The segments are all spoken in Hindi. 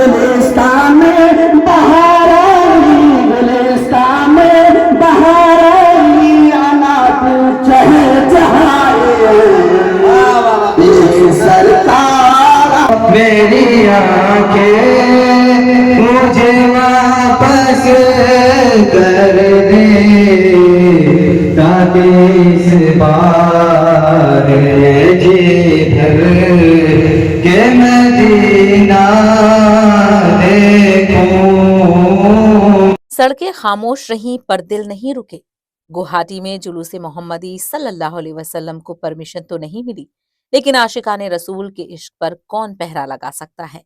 गुलिस्तान में बहार आई, गुलिस्तान में बहार आई, आना तू चाहे जहाए सरकार। मेरी आंखें मुझे वापस कर दे, ताकि इस बार जी भर के मदीना देखूं। सड़कें खामोश रहीं पर दिल नहीं रुके। गुवाहाटी में जुलूस मोहम्मदी सल्लल्लाहु अलैहि वसल्लम को परमिशन तो नहीं मिली, लेकिन आशिकाने रसूल के इश्क पर कौन पहरा लगा सकता है।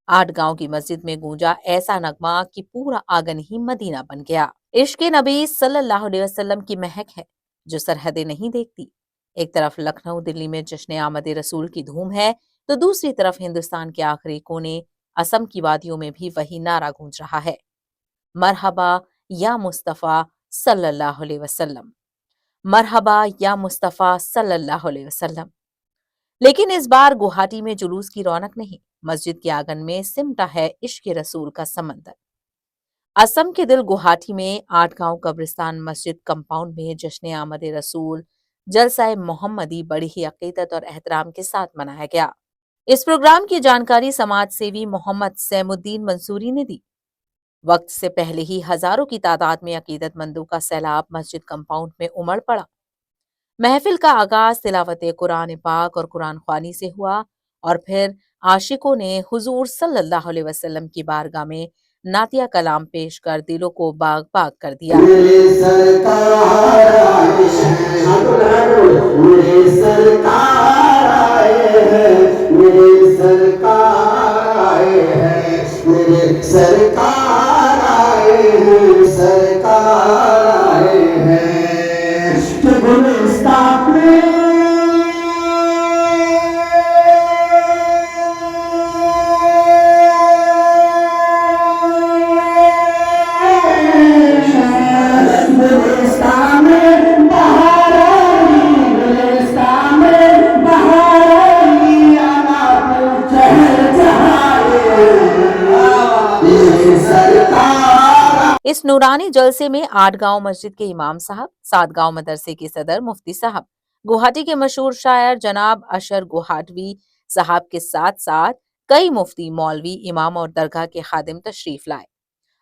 8 गांव की मस्जिद में गूंजा ऐसा नगमा कि पूरा आंगन ही मदीना बन गया। इश्क नबी सल्लल्लाहु अलैहि वसल्लम की महक है जो सरहदें नहीं देखती। एक तरफ लखनऊ दिल्ली में जश्न आमद रसूल की धूम है, तो दूसरी तरफ हिंदुस्तान के आखिरी कोने असम की वादियों में भी वही नारा गूंज रहा है, मरहबा या मुस्तफ़ा सल्लल्लाहु अलैहि वसल्लम, मरहबा या मुस्तफ़ा सल्लल्लाहु अलैहि वसल्लम। लेकिन इस बार गुवाहाटी में जुलूस की रौनक नहीं, मस्जिद के आंगन में सिमटा है इश्क रसूल का समंदर। असम के दिल गुवाहाटी में 8 गांव कब्रिस्तान मस्जिद कंपाउंड में जश्न आमद रसूल जलसाए मोहम्मदी बड़ी ही अकीदत और एहतराम के साथ मनाया गया। इस प्रोग्राम की जानकारी समाज सेवी मोहम्मद सैमुद्दीन मंसूरी ने दी। वक्त से पहले ही हजारों की तादाद में अकीदतमंदों का सैलाब मस्जिद कंपाउंड में उमड़ पड़ा। महफिल का आगाज तिलावत कुरान पाक और कुरान ख्वानी से हुआ और फिर आशिकों ने हुजूर सल्लल्लाहु अलैहि वसल्लम की बारगाह में नातिया कलाम पेश कर दिलों को बाग बाग कर दिया। मेरे सरकार आए हैं, मेरे सरकार आए हैं, मेरे सरकार आए हैं, मेरे सरकार आए हैं, सरकार आए हैं। कि गुलिस्तान में गुलिस्तान में बहार आई, गुलिस्तान में बहार आई, आना तू चाहे जहाए सरकार। इस नूरानी जलसे में 8 गांव मस्जिद के इमाम साहब, 7 गांव मदरसे के सदर मुफ्ती साहब, गुवाहाटी के मशहूर शायर जनाब अशर गुवाहाटवी साहब के साथ साथ कई मुफ्ती, मौलवी, इमाम और दरगाह के खादिम तशरीफ लाए।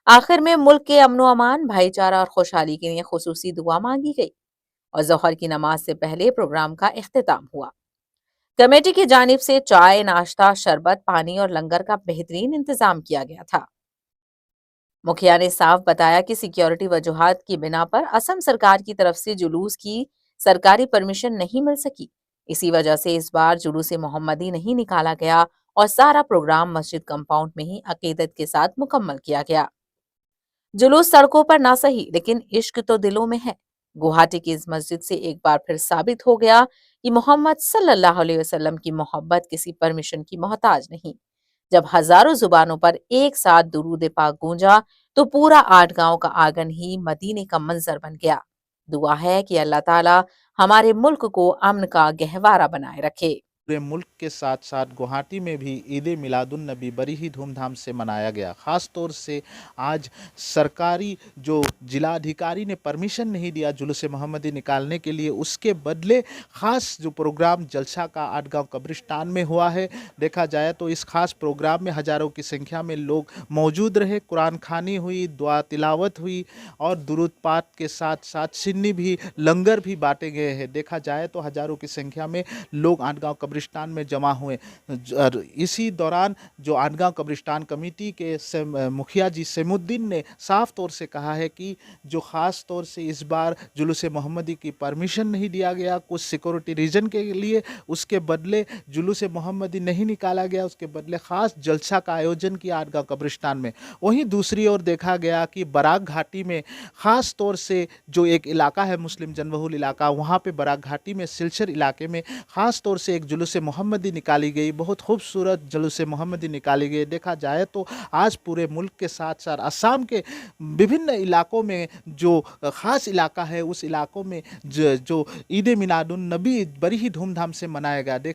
आखिर में मुल्क के अमनो अमान, भाईचारा और खुशहाली के लिए खुसूसी दुआ मांगी गई और जोहर की नमाज से पहले प्रोग्राम का इख्तिताम हुआ। कमेटी की जानिब से चाय, नाश्ता, शरबत, पानी और लंगर का बेहतरीन इंतजाम किया गया था। मुखिया ने साफ बताया कि सिक्योरिटी वजूहात की बिना पर असम सरकार की तरफ से जुलूस की सरकारी परमिशन नहीं मिल सकी। इसी वजह से इस बार जुलूस मोहम्मदी नहीं निकाला गया और सारा प्रोग्राम मस्जिद कंपाउंड में ही अकीदत के साथ मुकम्मल किया गया। जुलूस सड़कों पर ना सही, लेकिन इश्क तो दिलों में है। गुवाहाटी की इस मस्जिद से एक बार फिर साबित हो गया कि मोहम्मद सल्लल्लाहु अलैहि वसल्लम की मोहब्बत किसी परमिशन की मोहताज नहीं। जब हजारों जुबानों पर एक साथ दुरूद पाक गूंजा, तो पूरा 8 गांव का आंगन ही मदीने का मंजर बन गया। दुआ है कि अल्लाह ताला हमारे मुल्क को अमन का गहवारा बनाए रखे। पूरे मुल्क के साथ साथ गुवाहाटी में भी ईद मिलादुन नबी बड़ी ही धूमधाम से मनाया गया। ख़ास तौर से आज सरकारी जो जिलाधिकारी ने परमिशन नहीं दिया जुलूस मोहम्मदी निकालने के लिए, उसके बदले ख़ास जो प्रोग्राम जलसा का 8 गांव कब्रिस्तान में हुआ है, देखा जाए तो इस खास प्रोग्राम में हज़ारों की संख्या में लोग मौजूद रहे। कुरान खानी हुई, दुआ तिलावत हुई और दुरूद पाक के साथ साथ सिन्नी भी, लंगर भी बांटे गए हैं। देखा जाए तो हज़ारों की संख्या में लोग 8 गांव कब्रिस्तान में जमा हुए। और इसी दौरान जो 8 गांव कब्रिस्तान कमेटी के मुखिया जी सैमुद्दीन ने साफ तौर से कहा है कि जो ख़ास तौर से इस बार जुलूस मोहम्मदी की परमिशन नहीं दिया गया कुछ सिक्योरिटी रीजन के लिए, उसके बदले जुलूस मोहम्मदी नहीं निकाला गया, उसके बदले ख़ास जलसा का आयोजन किया 8 गांव कब्रिस्तान में। वहीं दूसरी ओर देखा गया कि बराक घाटी में ख़ास तौर से जो एक इलाका है मुस्लिम जनबहुल इलाका, वहाँ पे बराक घाटी में सिलचर इलाके में ख़ास तौर से एक जुलूस मोहम्मदी निकाली गई। बहुत खूबसूरत जुलूस मोहम्मदी निकाली गई। देखा जाए तो आज पूरे मुल्क के साथ साथ असम के विभिन्न इलाकों में जो ख़ास इलाका है, उस इलाकों में जो ईद मिलादुन नबी बड़ी ही धूमधाम से मनाया गया।